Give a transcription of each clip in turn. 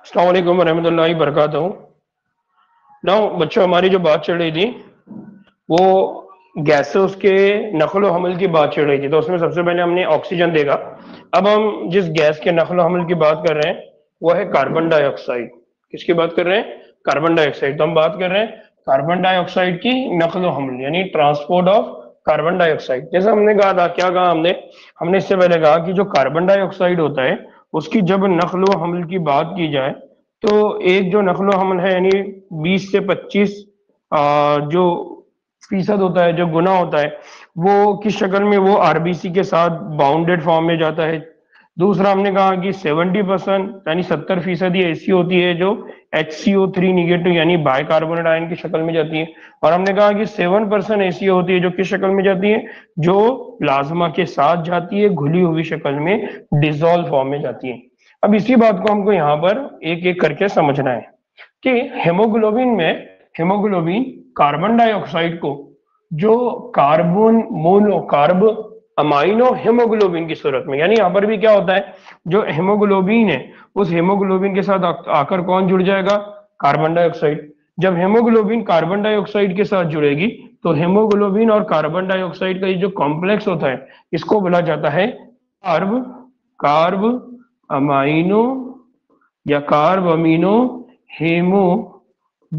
अस्सलाम वालेकुम रहमतुल्लाहि बरकातहू। नाउ बच्चों, हमारी जो बात चल रही थी वो गैसेस के नकलो हमल की बात चल रही थी। तो उसमें सबसे पहले हमने ऑक्सीजन देखा। अब हम जिस गैस के नकलो हमल की बात कर रहे हैं वो है कार्बन डाइऑक्साइड। किसकी बात कर रहे हैं? Carbon dioxide. तो हम बात कर रहे हैं कार्बन डाइऑक्साइड की नकलो हमल यानी ट्रांसपोर्ट ऑफ कार्बन डाइऑक्साइड। जैसे हमने कहा था, क्या कहा हमने हमने इससे पहले कहा कि जो कार्बन डाइऑक्साइड होता है उसकी जब नकलो हमल की बात की जाए तो एक जो नकलो हमल है यानी 20 से 25 जो फीसद होता है, जो गुना होता है, वो किस शक्ल में, वो आरबीसी के साथ बाउंडेड फॉर्म में जाता है। दूसरा हमने कहा कि 70% यानी 70% ही ऐसी होती है जो HCO3 निगेटिव यानी बाइकार्बोनेट आयन की शक्ल में जाती है। और हमने कहा कि 7% ऐसी होती है जो किस शक्ल में जाती है, जो प्लाज्मा के साथ जाती है, घुली हुई शक्ल में, डिसॉल्व फॉर्म में जाती है। अब इसी बात को हमको यहाँ पर एक एक करके समझना है कि हेमोग्लोबिन कार्बन डाइऑक्साइड को जो कार्ब अमाइनो हेमोग्लोबिन की सूरत में, यानी यहाँ पर भी क्या होता है, जो हेमोग्लोबिन है उस हेमोग्लोबिन के साथ आकर कौन जुड़ जाएगा? Carbon dioxide. जब हेमोग्लोबिन कार्बन डाइऑक्साइड के साथ जुड़ेगी तो हेमोग्लोबिन और कार्बन डाइऑक्साइड का ये जो कॉम्प्लेक्स होता है इसको बोला जाता है कार्ब कार्ब अमाइनो या कार्ब अमीनो हेमोग्लोबिन।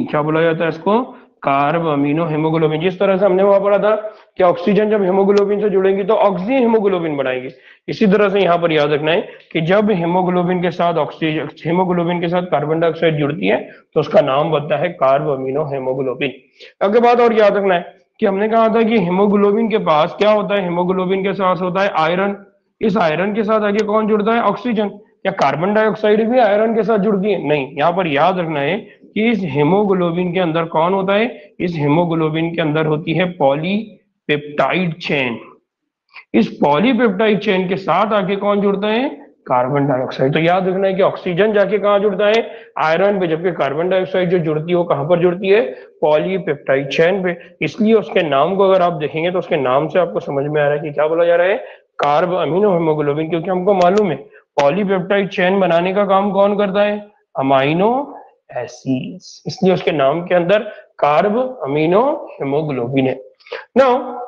क्या बोला जाता है इसको? Carb amino haemoglobin. जिस तरह से हमने वहां पढ़ा था कि ऑक्सीजन जब हेमोग्लोबिन से जुड़ेंगी तो ऑक्सी हेमोग्लोबिन बनाएंगे, इसी तरह से यहाँ पर याद रखना है कि जब हेमोग्लोबिन के साथ कार्बन डाइऑक्साइड जुड़ती है तो उसका नाम बनता है कार्ब अमीनो हेमोग्लोबिन। अगली बात और याद रखना है कि हमने कहा था कि हेमोग्लोबिन के पास क्या होता है, हेमोग्लोबिन के साथ होता है आयरन। इस आयरन के साथ आगे कौन जुड़ता है? ऑक्सीजन। क्या कार्बन डाइऑक्साइड भी आयरन के साथ जुड़ती है? नहीं। यहाँ पर याद रखना है कि इस हेमोग्लोबिन के अंदर कौन होता है? इस हेमोग्लोबिन के अंदर होती है पॉलीपेप्टाइड चेन। इस पॉलीपेप्टाइड चेन के साथ आके कौन जुड़ता है? Carbon dioxide. तो याद रखना है कि ऑक्सीजन जाके कहाँ जुड़ता है? आयरन पे, जबकि कार्बन डाइऑक्साइड जो जुड़ती है वो कहाँ पर जुड़ती है? पॉलीपेप्टाइड चेन पे। इसलिए उसके नाम को अगर आप देखेंगे तो उसके नाम से आपको समझ में आ रहा है कि क्या बोला जा रहा है? Carb amino haemoglobin. क्योंकि हमको मालूम है पॉलीपेप्टाइड चेन बनाने का काम कौन करता है? Amino acids. इसलिए उसके नाम के अंदर कार्ब अमीनो हेमोग्लोबिन है। नाउ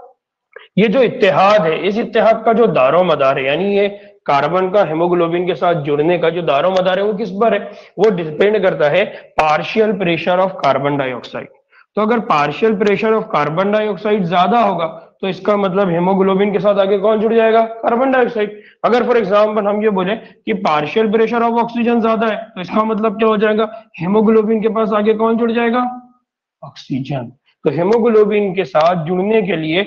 ये जो इत्तेहाद है, इस इत्तेहाद का जो दारो मदार है, यानी ये कार्बन का हेमोग्लोबिन के साथ जुड़ने का जो दारो मदार है वो किस पर है? वो डिपेंड करता है partial pressure of carbon dioxide. तो अगर partial pressure of carbon dioxide ज्यादा होगा तो इसका मतलब हेमोग्लोबिन के साथ आगे कौन जुड़ जाएगा? Carbon dioxide. अगर फॉर एग्जाम्पल हम ये बोले कि पार्शियल प्रेशर ऑफ ऑक्सीजन ज्यादा है तो इसका मतलब क्या हो जाएगा? हेमोग्लोबिन के पास आगे कौन जुड़ जाएगा? ऑक्सीजन। तो हेमोग्लोबिन के साथ जुड़ने के लिए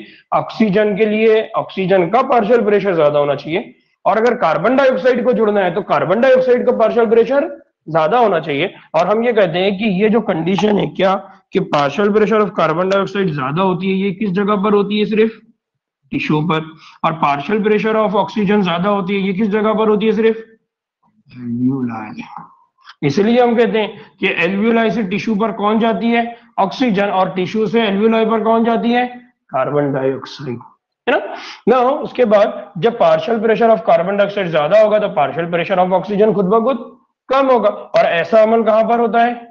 ऑक्सीजन का पार्शियल प्रेशर ज्यादा होना चाहिए, और अगर कार्बन डाइऑक्साइड को जुड़ना है तो कार्बन डाइऑक्साइड का पार्शियल प्रेशर ज्यादा होना चाहिए। और हम ये कहते हैं कि ये जो कंडीशन है क्या, कि partial pressure of carbon dioxide ज्यादा होती है, ये किस जगह पर होती है? सिर्फ टिश्यू पर। और पार्शियल प्रेशर ऑफ ऑक्सीजन ज्यादा होती है, ये किस जगह पर होती है? सिर्फ एल्वियोलाई। इसलिए हम कहते हैं कि एल्वियोलाई से टिश्यू पर कौन जाती है? ऑक्सीजन। और टिश्यू से एल्वियोलाई पर कौन जाती है? कार्बन डाइऑक्साइड, है ना। ना उसके बाद जब partial pressure of carbon dioxide ज्यादा होगा तो पार्शियल प्रेशर ऑफ ऑक्सीजन खुद ब खुद कम होगा। और ऐसा अमल कहां पर होता है?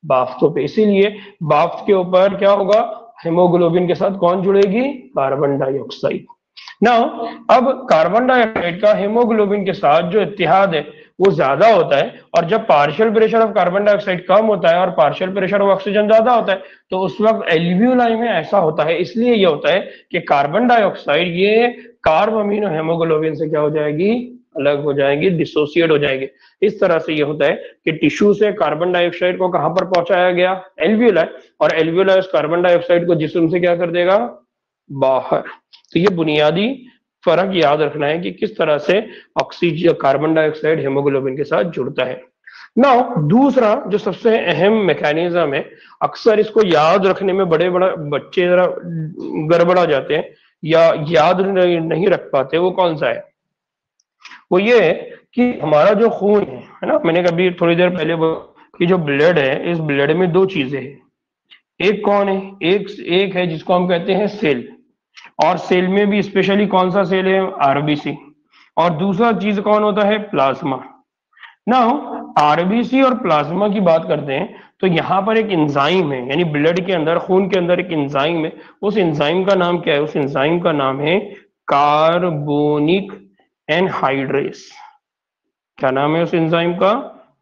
बाफ्तों पे। इसीलिए बाफ्त के ऊपर क्या होगा? हेमोग्लोबिन के साथ कौन जुड़ेगी? Carbon dioxide. नाउ अब कार्बन डाइऑक्साइड का हेमोग्लोबिन के साथ जो इत्तेहाद है वो ज्यादा होता है, और जब partial pressure of carbon dioxide कम होता है और पार्शियल प्रेशर ऑफ ऑक्सीजन ज्यादा होता है तो उस वक्त एल्वियोलाई में ऐसा होता है। इसलिए ये होता है कि कार्बन डाइऑक्साइड ये कार्ब अमीनो हेमोग्लोबिन से क्या हो जाएगी? अलग हो जाएंगी, डिसोसिएट हो जाएंगे। इस तरह से ये होता है कि टिश्यू से कार्बन डाइऑक्साइड को कहां पर पहुंचाया गया? एल्वियोलाई। और एल्वियोलाई उस कार्बन डाइऑक्साइड को जिस्म से क्या कर देगा? बाहर। तो ये बुनियादी फर्क याद रखना है कि किस तरह से ऑक्सीजन कार्बन डाइऑक्साइड हेमोग्लोबिन के साथ जुड़ता है। नाउ दूसरा जो सबसे अहम मैकेनिज्म है, अक्सर इसको याद रखने में बड़े बड़ा बच्चे जरा गड़बड़ा जाते हैं या याद नहीं रख पाते, वो कौन सा है? वो ये है कि हमारा जो खून है ना, मैंने कभी थोड़ी देर पहले कि जो ब्लड है, इस ब्लड में दो चीजें हैं। एक कौन है? एक है जिसको हम कहते हैं सेल, और सेल में भी स्पेशली कौन सा सेल है? आरबीसी। और दूसरा चीज कौन होता है? प्लाज्मा। नाउ आरबीसी और प्लाज्मा की बात करते हैं तो यहाँ पर एक एंजाइम है, यानी ब्लड के अंदर, खून के अंदर एक एंजाइम है। उस एंजाइम का नाम क्या है? उस एंजाइम का नाम है कार्बोनिक एनहाइड्रेस। क्या नाम है उस एंजाइम का?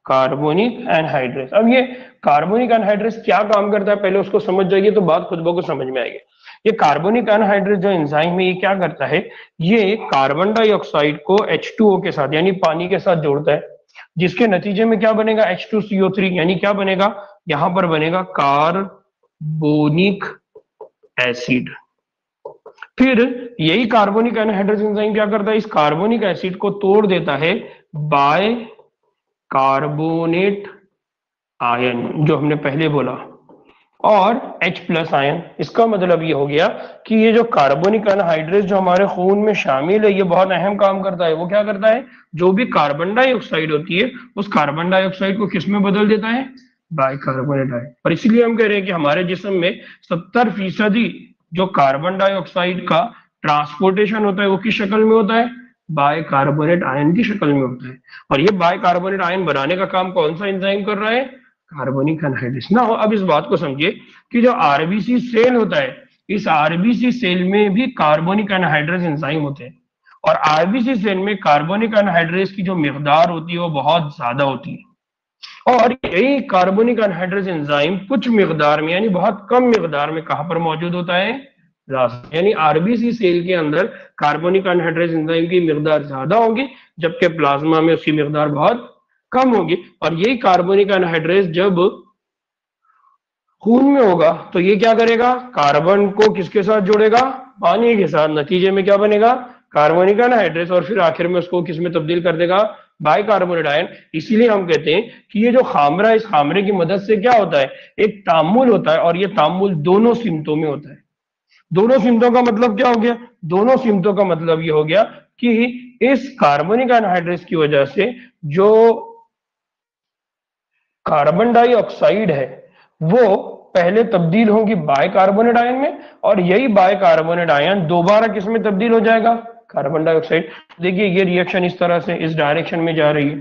Carbonic anhydrase. अब ये कार्बोनिक एनहाइड्रेस क्या काम करता है, पहले उसको समझ जाइए तो बात खुद ब खुद समझ में आएगी। ये कार्बोनिक एनहाइड्रेस जो एंजाइम है, ये क्या करता है? ये कार्बन डाइऑक्साइड को H2O के साथ, यानी पानी के साथ जोड़ता है, जिसके नतीजे में क्या बनेगा? H2CO3, यानी क्या बनेगा? यहां पर बनेगा कार्बोनिक एसिड। फिर यही कार्बोनिक एनहाइड्रेस एंजाइम क्या करता है? इस कार्बोनिक एसिड को तोड़ देता है बाय कार्बोनेट आयन, जो हमने पहले बोला, और H+ आयन। इसका मतलब ये हो गया कि ये जो कार्बोनिक एनहाइड्रेस जो हमारे खून में शामिल है, ये बहुत अहम काम करता है। वो क्या करता है? जो भी कार्बन डाइऑक्साइड होती है, उस कार्बन डाइऑक्साइड को किस में बदल देता है? Bicarbonate ion. और इसीलिए हम कह रहे हैं कि हमारे जिस्म में 70% जो कार्बन डाइऑक्साइड का ट्रांसपोर्टेशन होता है वो किस शक्ल में होता है? बाइकार्बोनेट आयन की शक्ल में होता है। और ये बाइकार्बोनेट आयन बनाने का काम कौन सा एंजाइम कर रहा है? कार्बोनिक एनहाइड्रेस ना हो। अब इस बात को समझिए कि जो आरबीसी सेल होता है, इस आरबीसी सेल में भी कार्बोनिक एनहाइड्रेस एंजाइम होते हैं, और आरबीसी सेल में कार्बोनिक एनहाइड्रेस की जो मिकदार होती है वो बहुत ज्यादा होती है। और यही कार्बोनिक एनहाइड्रेस एंजाइम कुछ मिकदार में, यानी बहुत कम मिकदार में, कहां पर मौजूद होता है? प्लाज्मा। यानी आरबीसी सेल के अंदर कार्बोनिक एनहाइड्रेस एंजाइम की मिकदार ज्यादा होगी, जबकि प्लाज्मा में उसकी मिकदार बहुत कम होगी। और यही कार्बोनिक एनहाइड्रेस जब खून में होगा तो ये क्या करेगा? कार्बन को किसके साथ जोड़ेगा? पानी के साथ। नतीजे में क्या बनेगा? Carbonic anhydrase. और फिर आखिर में उसको किस में तब्दील कर देगा? Bicarbonate ion. इसीलिए हम कहते हैं कि ये जो खामरा है, इस खामरे की मदद से क्या होता है? एक तामुल होता है, और ये तामुल दोनों सिमतों में होता है। दोनों सिमतों का मतलब क्या हो गया? दोनों सिमतों का मतलब ये हो गया कि इस कार्बोनिक एनहाइड्रेस की वजह से जो कार्बन डाइऑक्साइड है वो पहले तब्दील होगी बाइकार्बोनेट आयन में, और यही बाइकार्बोनेट आयन दोबारा किस में तब्दील हो जाएगा? Carbon dioxide. देखिए ये रिएक्शन इस तरह से इस डायरेक्शन में जा रही है,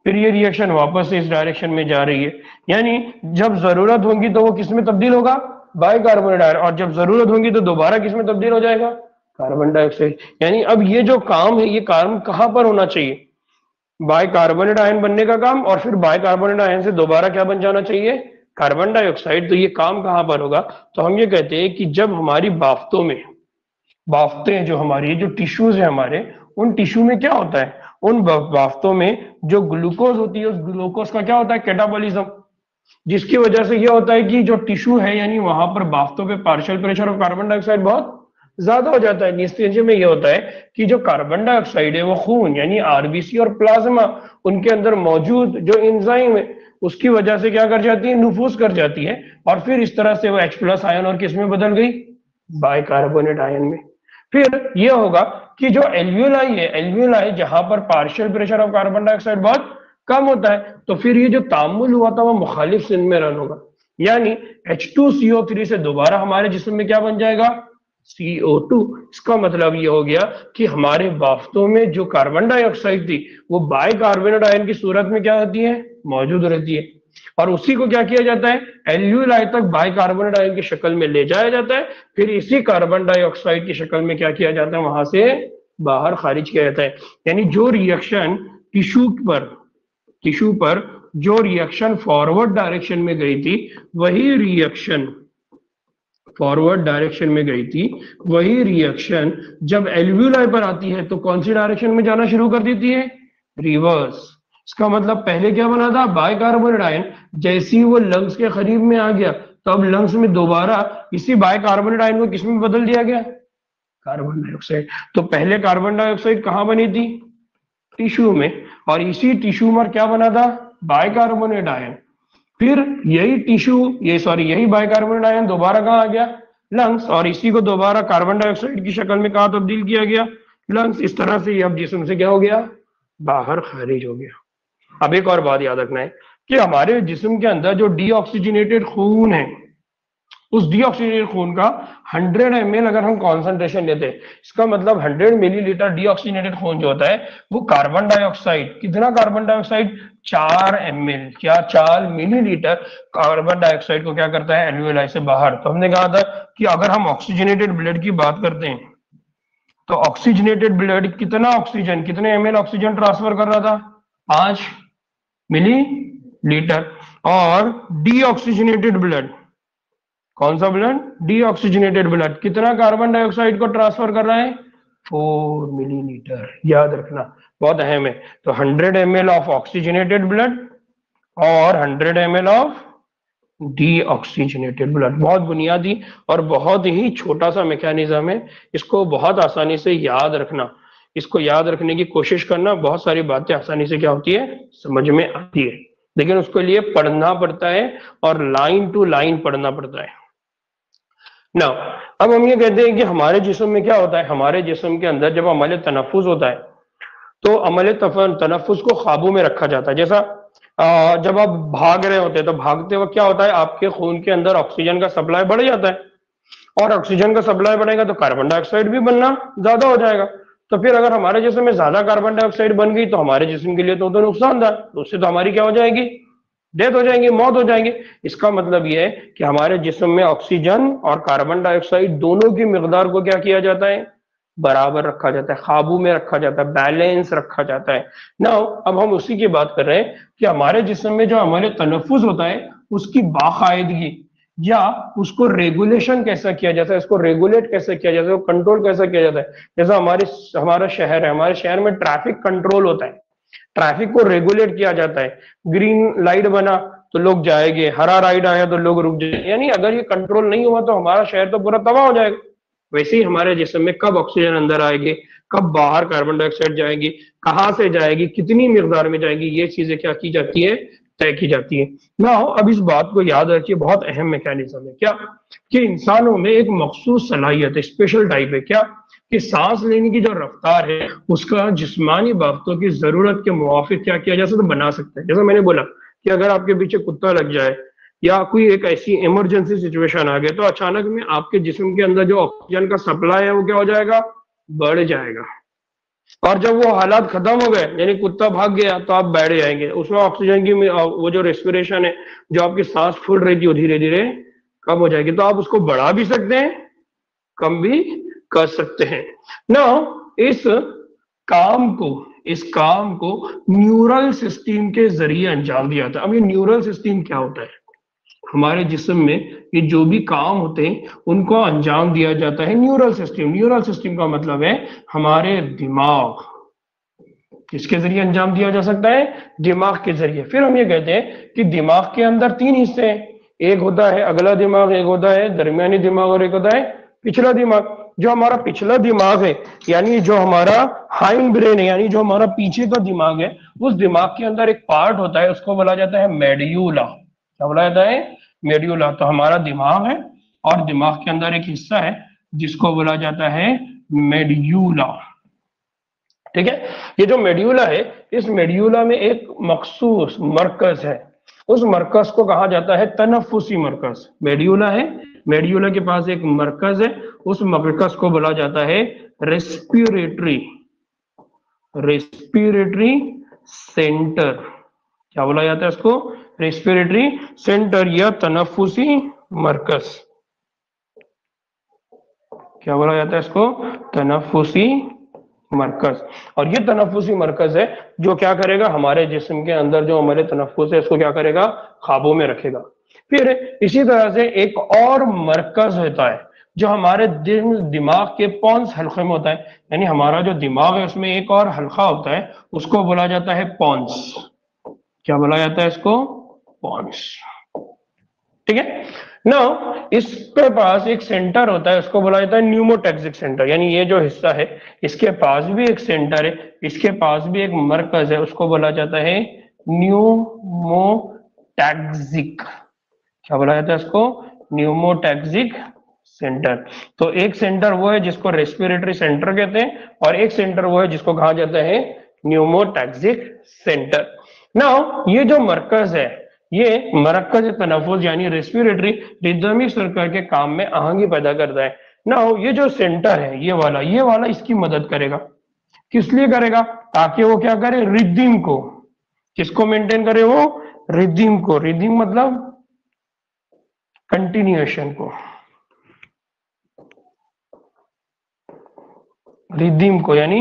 फिर ये रिएक्शन वापस से इस डायरेक्शन में जा रही है, यानी जब जरूरत होगी तो वो किस में तब्दील होगा? Bicarbonate ion. और जब जरूरत होगी तो दोबारा किस में तब्दील हो जाएगा? Carbon dioxide. यानी अब ये जो काम है, ये काम कहां पर होना चाहिए? बाइकार्बोनेट आयन बनने का काम, और फिर बाइकार्बोनेट आयन से दोबारा क्या बन जाना चाहिए? Carbon dioxide. तो ये काम कहां पर होगा? तो हम ये कहते हैं कि जब हमारी बाफ्तों में, बाफ्तें जो हमारी जो टिश्यूज है हमारे, उन टिश्यू में क्या होता है? उन बाफ्तों में जो ग्लूकोज होती है, उस ग्लूकोज का क्या होता है? कैटाबॉलिज्म। जिसकी वजह से यह होता है कि जो टिश्यू है, यानी वहां पर बाफ्तों पे partial pressure of carbon dioxide बहुत ज्यादा हो जाता है। नतीजे में यह होता है कि जो कार्बन डाइऑक्साइड है वो खून, यानी आरबीसी और प्लाज्मा, उनके अंदर मौजूद जो एंजाइम है उसकी वजह से क्या कर जाती है? नुफूस कर जाती है, और फिर इस तरह से वो H+ आयन और किस में बदल गई? बाइकार्बोनेट आयन में। फिर यह होगा कि जो एल्वियोलाई है, एल्वियोलाई जहां पर partial pressure of carbon dioxide बहुत कम होता है, तो फिर ये जो तामुल हुआ था वो मुखालिफ सिंध में रन होगा, यानी H2CO3 से दोबारा हमारे जिस्म में क्या बन जाएगा? CO2। इसका मतलब ये हो गया कि हमारे बाफ्तों में जो कार्बन डाइऑक्साइड थी वो बाइकार्बोनेट आयन की सूरत में क्या होती है? मौजूद रहती है, और उसी को क्या किया जाता है? एल्यूलाई तक बाइकार्बोनेट आयन की शक्ल में ले जाया जाता है, फिर इसी कार्बन डाइऑक्साइड की शक्ल में क्या किया जाता है? वहां से बाहर खारिज किया जाता है। यानी जो रिएक्शन टिश्यू पर जो रिएक्शन फॉरवर्ड डायरेक्शन में गई थी, वही रिएक्शन फॉरवर्ड डायरेक्शन में गई थी, वही रिएक्शन जब एल्वियोलाई पर आती है तो कौन सी डायरेक्शन में जाना शुरू कर देती है? रिवर्स। इसका मतलब पहले क्या बना था? Bicarbonate ion. जैसे ही वो लंग्स के करीब में आ गया तो अब लंग्स में दोबारा इसी बाइकार्बोनेट आयन को किसमें बदल दिया गया? Carbon dioxide. तो पहले कार्बन डाइऑक्साइड कहां बनी थी? टिश्यू में, और इसी टिश्यू में क्या बना था? Bicarbonate ion. फिर यही बाइकार्बोनेट आयन दोबारा कहां आ गया? लंग्स, और इसी को दोबारा कार्बन डाइऑक्साइड की शक्ल में कहां तब्दील किया गया? लंग्स। इस तरह से ये अब जिस्म से क्या हो गया? बाहर खारिज हो गया। अब एक और बात याद रखना है कि हमारे जिस्म के अंदर जो डीऑक्सीजनेटेड खून है, उस डीऑक्सीजनेटेड खून का 100 ml अगर हम कॉन्सेंट्रेशन लेते हैं, इसका मतलब 100 मिलीलीटर डीऑक्सीजनेटेड खून जो होता है वो कार्बन डाइऑक्साइड, कितना कार्बन डाइऑक्साइड, 4 ml, क्या 4 मिलीलीटर कार्बन डाइऑक्साइड को क्या करता है, एल्वियोलाई से बाहर। तो हमने कहा था कि अगर हम ऑक्सीजनेटेड ब्लड की बात करते हैं तो ऑक्सीजनेटेड ब्लड कितना ऑक्सीजन, कितने ml ऑक्सीजन ट्रांसफर कर रहा था, 5 मिलीलीटर। और डीऑक्सीजनेटेड ब्लड, कौन सा ब्लड, डीऑक्सीजनेटेड ब्लड, कितना कार्बन डाइऑक्साइड को ट्रांसफर कर रहा है, 4 मिलीलीटर। याद रखना, बहुत अहम है। तो 100 ml ऑफ ऑक्सीजनेटेड ब्लड और 100 ml ऑफ डीऑक्सीजनेटेड ब्लड। बहुत बुनियादी और बहुत ही छोटा सा मैकेनिज्म है, इसको बहुत आसानी से याद रखना, इसको याद रखने की कोशिश करना, बहुत सारी बातें आसानी से क्या होती है, समझ में आती है, लेकिन उसके लिए पढ़ना पड़ता है और लाइन टू लाइन पढ़ना पड़ता है ना। अब हम ये कहते हैं कि हमारे जिस्म में क्या होता है, हमारे जिस्म के अंदर जब अमल तनफ्फुस होता है तो अमल तनफ्फुस को काबू में रखा जाता है। जैसा जब आप भाग रहे होते हैं तो भागते वक्त क्या होता है, आपके खून के अंदर ऑक्सीजन का सप्लाई बढ़ जाता है, और ऑक्सीजन का सप्लाई बढ़ेगा तो कार्बन डाइऑक्साइड भी बनना ज्यादा हो जाएगा। तो फिर अगर हमारे जिस्म में ज्यादा कार्बन डाइऑक्साइड बन गई तो हमारे जिस्म के लिए तो नुकसानदायक, तो उससे तो हमारी क्या हो जाएगी, डेथ हो जाएगी, मौत हो जाएगी। इसका मतलब यह है कि हमारे जिस्म में ऑक्सीजन और कार्बन डाइऑक्साइड दोनों की मिकदार को क्या किया जाता है, बराबर रखा जाता है, काबू में रखा जाता है, बैलेंस रखा जाता है ना। अब हम उसी की बात कर रहे हैं कि हमारे जिस्म में जो हमारे तनफ्फुस होता है उसकी बाकायदगी या उसको रेगुलेशन कैसा किया जाता है, इसको रेगुलेट कैसे किया जाता है, कंट्रोल कैसा किया जाता है। जैसा हमारा शहर है, हमारे शहर में ट्रैफिक कंट्रोल होता है, ट्रैफिक को रेगुलेट किया जाता है, ग्रीन लाइट बना तो लोग जाएंगे, हरा लाइट आया तो लोग रुक जाएंगे, यानी अगर ये कंट्रोल नहीं हुआ तो हमारा शहर तो पूरा तबाह हो जाएगा। वैसे ही हमारे जिस्म में कब ऑक्सीजन अंदर आएगी, कब बाहर कार्बन डाइऑक्साइड जाएगी, कहां से जाएगी, कितनी मिकदार में जाएगी, ये चीजें क्या की जाती है, तय की जाती है ना। अब इस बात को याद रखिए, बहुत अहम मैकेनिज्म है क्या, कि इंसानों में एक मखसूस सलाहियत है, स्पेशल टाइप है क्या, कि सांस लेने की जो रफ्तार है उसका जिस्मानी बाफ्तों की जरूरत के मुवाफिक क्या किया जा सकता है, बना सकते हैं। जैसा मैंने बोला कि अगर आपके पीछे कुत्ता लग जाए या कोई एक ऐसी इमरजेंसी सिचुएशन आ गई तो अचानक में आपके जिस्म के अंदर जो ऑक्सीजन का सप्लाई है वो क्या हो जाएगा, बढ़ जाएगा। और जब वो हालात खत्म हो गए, यानी कुत्ता भाग गया, तो आप बैठ जाएंगे, उसमें ऑक्सीजन की वो जो रेस्पिरेशन है, जो आपकी सांस फूल रही थी वो धीरे धीरे कम हो जाएगी। तो आप उसको बढ़ा भी सकते हैं, कम भी कर सकते हैं ना। इस काम को न्यूरल सिस्टम के जरिए अंजाम दिया जाता है। अब ये न्यूरल सिस्टम क्या होता है, हमारे जिस्म में ये जो भी काम होते हैं उनको अंजाम दिया जाता है न्यूरल सिस्टम। न्यूरल सिस्टम का मतलब है हमारे दिमाग, किसके जरिए अंजाम दिया जा सकता है, दिमाग के जरिए। फिर हम ये कहते हैं कि दिमाग के अंदर 3 हिस्से हैं, एक होता है अगला दिमाग, एक होता है दरमियानी दिमाग और एक होता है पिछला दिमाग। जो हमारा पिछला दिमाग है, यानी जो हमारा हाइंड ब्रेन है, यानी जो हमारा पीछे का दिमाग है, उस दिमाग के अंदर एक पार्ट होता है, उसको बोला जाता है मेड्यूला। क्या बोला जाता है, मेड्यूला। तो हमारा दिमाग है और दिमाग के अंदर एक हिस्सा है जिसको बोला जाता है मेड्यूला, ठीक है। ये जो मेड्यूला है, इस मेड्यूला में एक मखसूस मरकज है, उस मरकज को कहा जाता है तनफ्फुसी मरकज। मेड्यूला है, मेड्यूला के पास एक मरकज है, उस मरकज को बोला जाता है रेस्पिरेटरी सेंटर। क्या बोला जाता है इसको, रेस्पिरेटरी सेंटर या तनफ्फुसी मरकज। क्या बोला जाता है इसको, तनफ्फुसी मरकज। और ये तनफ्फुसी मरकज है जो क्या करेगा, हमारे जिस्म के अंदर जो हमारे तनफ्फुस है इसको क्या करेगा, काबू में रखेगा। फिर इसी तरह से एक और मरकज होता है जो हमारे दिमाग के पॉन्स हल्के में होता है, यानी हमारा जो दिमाग है उसमें एक और हल्का होता है, उसको बोला जाता है पॉन्स। क्या बोला जाता है इसको, पॉन्स, ठीक है ना। इसके पास एक सेंटर होता है, उसको बोला जाता है न्यूमोटैक्सिक सेंटर, यानी ये जो हिस्सा है इसके पास भी एक सेंटर है, इसके पास भी एक मरकज है, उसको बोला जाता है न्यूमोटैक्सिक। क्या बोला जाता है इसको, न्यूमोटैक्सिक सेंटर। तो एक सेंटर वो है जिसको रेस्पिरेटरी सेंटर कहते हैं, और एक सेंटर वो है जिसको कहा जाता है न्यूमोटैक्सिक सेंटर। नाउ ये जो मरकज है, ये मरकज तनफुस यानी रेस्पिरेटरी रिदमिक सर्कल के काम में आहंगी पैदा करता है ना। ये जो सेंटर है ये वाला इसकी मदद करेगा। किस लिए करेगा? ताकि वो क्या करे, रिदम को, किसको मेंटेन करे, वो रिदम को। रिदम मतलब कंटिन्यूएशन को, रिदम को यानी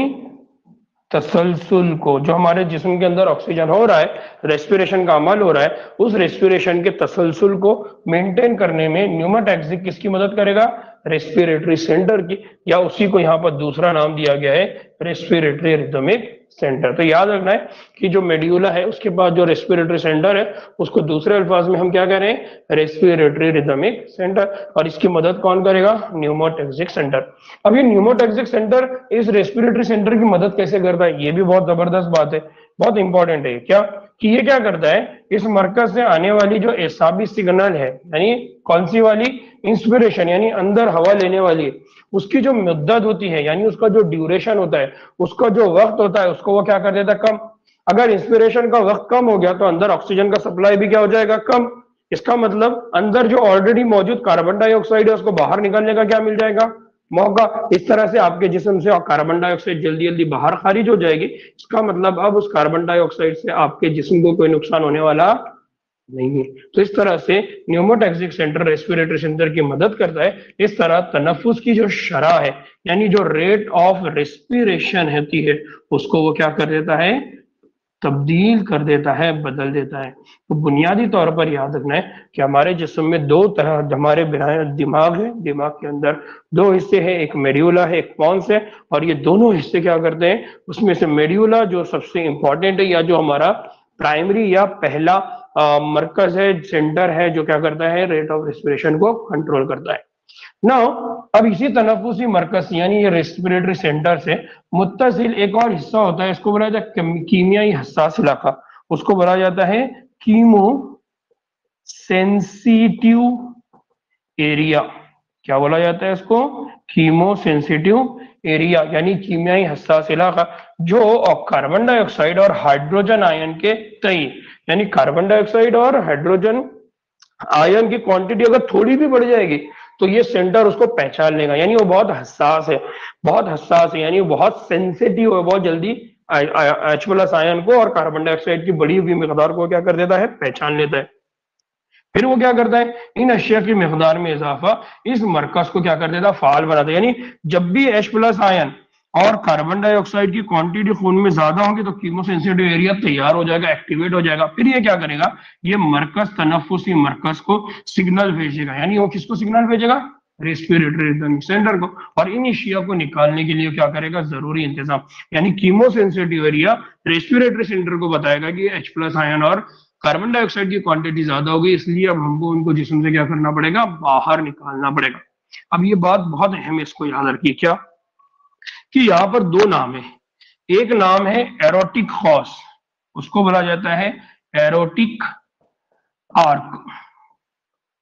तसलसल को। जो हमारे जिस्म के अंदर ऑक्सीजन हो रहा है, रेस्पिरेशन का अमल हो रहा है, उस रेस्पिरेशन के तसलसल को मेंटेन करने में न्यूमाटैक्सिक किसकी मदद करेगा? रेस्पिरेटरी सेंटर की, या उसी को यहाँ पर दूसरा नाम दिया गया है रेस्पिरेटरी रिदमिक सेंटर। तो याद रखना है कि जो मेड्यूला है उसके पास जो रेस्पिरेटरी सेंटर है उसको दूसरे अल्फाज में हम क्या कह रहे हैं? Respiratory rhythmic centre. और इसकी मदद कौन करेगा? Pneumotaxic centre. अब ये न्यूमोटैक्सिक सेंटर इस रेस्पिरेटरी सेंटर की मदद कैसे करता है? ये भी बहुत जबरदस्त बात है, बहुत इंपॉर्टेंट है। क्या कि ये क्या करता है, इस मरकज से आने वाली जो एसाबी सिग्नल है, यानी कौन सी वाली? इंस्पिरेशन यानी अंदर हवा लेने वाली, उसकी जो मुद्दत होती है यानी उसका जो ड्यूरेशन होता है, उसका जो वक्त होता है, उसको वो क्या कर देता है? कम। अगर इंस्पिरेशन का वक्त कम हो गया तो अंदर ऑक्सीजन का सप्लाई भी क्या हो जाएगा? कम। इसका मतलब अंदर जो ऑलरेडी मौजूद कार्बन डाइऑक्साइड है उसको बाहर निकलने का क्या मिल जाएगा? मौका। इस तरह से आपके जिस्म से कार्बन डाइऑक्साइड जल्दी जल्दी बाहर खारिज हो जाएगी। इसका मतलब अब उस कार्बन डाइऑक्साइड से आपके जिस्म को कोई नुकसान होने वाला नहीं है। तो इस तरह से न्यूमोटैक्सिक सेंटर रेस्पिरेटरी सेंटर की मदद करता है। इस तरह तनफुस की जो शरह है यानी जो रेट ऑफ रेस्पिरेशन होती है उसको वो क्या कर देता है? तब्दील कर देता है, बदल देता है। तो बुनियादी तौर पर याद रखना है कि हमारे जिस्म में दो तरह, हमारे दिमाग है, दिमाग के अंदर दो हिस्से हैं, एक मेड्यूला है, एक पोन्स है। और ये दोनों हिस्से क्या करते हैं? उसमें से मेड्यूला जो सबसे इंपॉर्टेंट है या जो हमारा प्राइमरी या पहला मरकज है, सेंटर है, जो क्या करता है? रेट ऑफ रेस्पिरेशन को कंट्रोल करता है। नाउ अब इसी तनफुसी मरकज यानी ये रेस्पिरेटरी सेंटर से मुत्तसिल एक और हिस्सा होता है, इसको बोला जाता है कीमियाई हसास इलाका। उसको बोला जाता है कीमो सेंसिटिव एरिया। क्या बोला जाता है इसको? कीमो सेंसिटिव एरिया यानी कीमियाई हसास इलाका, जो कार्बन डाइऑक्साइड और हाइड्रोजन आयन के तई, यानी कार्बन डाइऑक्साइड और हाइड्रोजन आयन की क्वांटिटी अगर थोड़ी भी बढ़ जाएगी तो ये सेंटर उसको पहचान लेगा। यानी वो बहुत हसास है, बहुत हसास है, यानी वो बहुत सेंसिटिव है, बहुत जल्दी H+ आयन को और कार्बन डाइऑक्साइड की बढ़ी हुई मिकदार को क्या कर देता है? पहचान लेता है। फिर वो क्या करता है? इन अशिया की मिकदार में इजाफा इस मरकज को क्या कर देता है? फाल बनाता है। यानी जब भी H+ आयन और कार्बन डाइऑक्साइड की क्वांटिटी खून में ज्यादा होगी तो कीमोसेंसिटिव एरिया तैयार हो जाएगा, एक्टिवेट हो जाएगा। फिर ये क्या करेगा? ये मरकज तनफुसी मरकज को सिग्नल भेजेगा। यानी वो किसको सिग्नल भेजेगा? रेस्पिरेटरी रिदमिक सेंटर को। और इन एशिया को निकालने के लिए क्या करेगा? जरूरी इंतजाम, यानी कीमोसेंसिटिव एरिया रेस्पिरेटरी सेंटर को बताएगा कि H+ आयन और कार्बन डाइऑक्साइड की क्वांटिटी ज्यादा होगी, इसलिए अब हमको उनको जिस्म से क्या करना पड़ेगा? बाहर निकालना पड़ेगा। अब ये बात बहुत अहम है, इसको याद रखिए क्या कि यहाँ पर दो नाम है। एक नाम है एरोटिक हॉर्स, उसको बोला जाता है एरोटिक आर्क।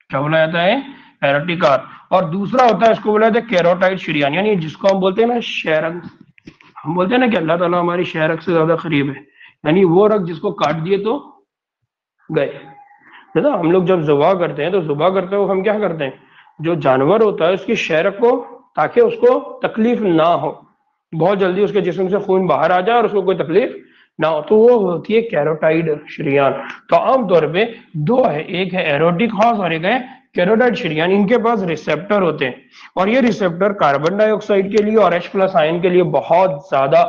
क्या बोला जाता है? Aortic arch. और दूसरा होता है, इसको बोला जाता है कैरोटाइड शरीयान, यानी जिसको हम बोलते हैं ना शहरक। हम बोलते हैं ना कि अल्लाह ताला हमारी शहरक से ज्यादा करीब है, यानी वो रग जिसको काट दिए तो गए। है हम लोग जब जुबा करते हैं तो जुबा करते हुए हम क्या करते हैं? जो जानवर होता है उसकी शहरक को, ताकि उसको तकलीफ ना हो, बहुत जल्दी उसके जिस्म से खून बाहर आ जाए और उसको कोई तकलीफ ना हो, तो वो होती है कैरोटाइड शरीयान। तो आमतौर पे दो है, एक है एरोटिक हॉर्स और एक है कैरोटाइड शरीयान। इनके पास रिसेप्टर होते हैं और ये रिसेप्टर कार्बन डाइऑक्साइड के लिए और H+ आयन के लिए बहुत ज्यादा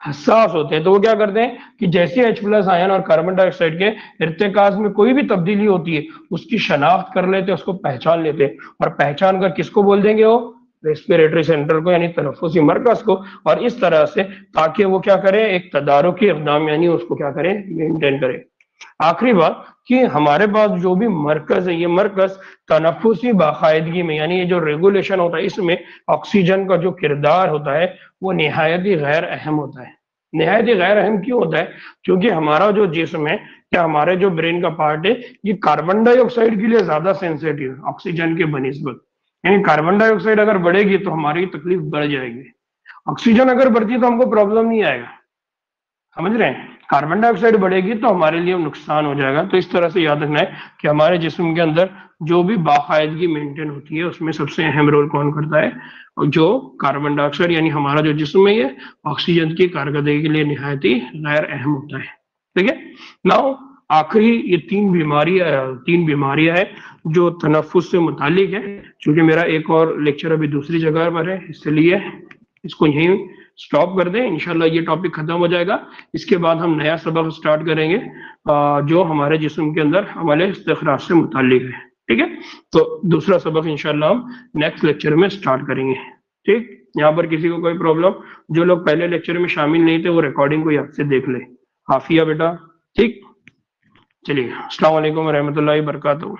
हसास होते हैं। तो वो क्या करते हैं कि जैसे H+ आयन और कार्बन डाइऑक्साइड के इर्तिकाज में कोई भी तब्दीली होती है उसकी शनाख्त कर लेते हैं, उसको पहचान लेते हैं। और पहचान कर किसको बोल देंगे? वो रेस्पिरेटरी सेंटर को, यानी तनफुसी मरकज को। और इस तरह से ताकि वो क्या करे? एक तदारुकी इक़दाम, यानी उसको क्या करे? मेंटेन करे। आखिरी बात कि हमारे पास जो भी मरकज है, ये मरकज तनफुसी बाकायदगी में, यानी ये जो रेगुलेशन होता है, इसमें ऑक्सीजन का जो किरदार होता है वो निहायत ही गैर अहम होता है। निहायत ही गैर अहम क्यों होता है? क्योंकि हमारा जो जिस्म है या हमारे जो ब्रेन का पार्ट है ये कार्बन डाइऑक्साइड के लिए ज्यादा सेंसिटिव है ऑक्सीजन के बनिस्बत। यानी कार्बन डाइऑक्साइड अगर बढ़ेगी तो हमारी तकलीफ बढ़ जाएगी, ऑक्सीजन अगर बढ़ती तो हमको प्रॉब्लम नहीं आएगा। समझ रहे हैं? कार्बन डाइऑक्साइड बढ़ेगी तो हमारे लिए नुकसान हो जाएगा। तो इस तरह से याद रखना है कि हमारे जिस्म के अंदर जो भी बाकायदगी मेंटेन होती है उसमें सबसे अहम रोल कौन करता है, जो कार्बन डाइऑक्साइड यानी हमारा जो जिस्म है ये ऑक्सीजन की कारकर्दगी के लिए निहायत ही गैर अहम होता है। ठीक है। नाउ आखिरी ये तीन बीमारियां है जो तनफ्फुस से मुतालिक है। क्योंकि मेरा एक और लेक्चर अभी दूसरी जगह पर है, इसलिए इसको यहीं स्टॉप कर दें। इंशाल्लाह ये टॉपिक खत्म हो जाएगा। इसके बाद हम नया सबक स्टार्ट करेंगे जो हमारे जिस्म के अंदर अमल इस्तिखराज से मुतालिक है। ठीक है। तो दूसरा सबक इंशाल्लाह हम नेक्स्ट लेक्चर में स्टार्ट करेंगे। ठीक। यहाँ पर किसी को कोई प्रॉब्लम, जो लोग पहले लेक्चर में शामिल नहीं थे वो रिकॉर्डिंग को याद से देख ले। हाफिया बेटा। ठीक। चलिए, अस्सलाम वालेकुम रहमतुल्लाहि व बरकातहू।